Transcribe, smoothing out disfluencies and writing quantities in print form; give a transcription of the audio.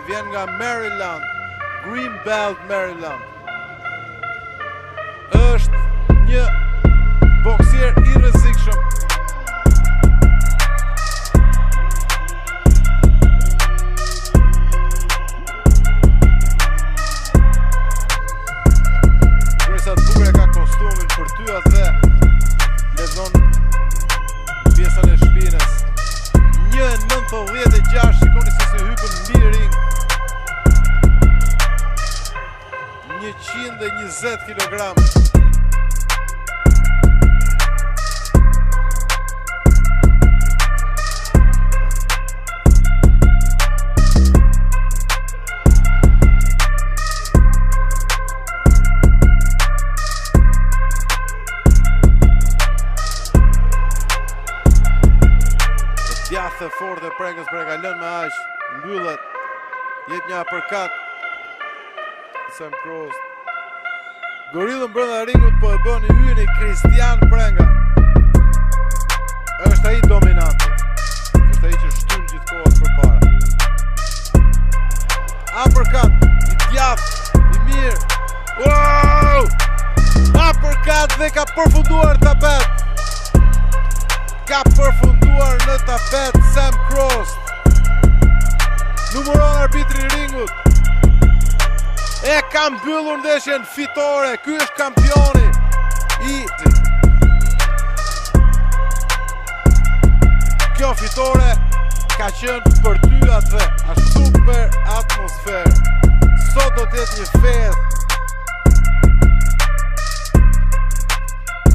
vjen nga Maryland, Greenbelt, Maryland. Është një boksier i rrezikshëm. Kresa të bukur e ka kostumin për tyat dhe lezon pjesën e shpinës. 1.96, shikoni se si hypën mbi ring. 120 kg. Djathë fort e prekës për e ka lënë me aq, mbyllet, jep një uppercut. Sam Cross. Gorillën brenda ringut po e bën i hyri Christian Prenga. Është ai dominanti. Është ai që shtyn gjithkohë përpara. Uppercut, i djathtë, i mirë. Wow! Uppercut dhe ka përfunduar tapet. Ka përfunduar në tapet Sam Cross. Numëron arbitri i ringut. E ka mbyllur ndeshjen fitore. Ky është kampioni i kjo fitore ka qenë për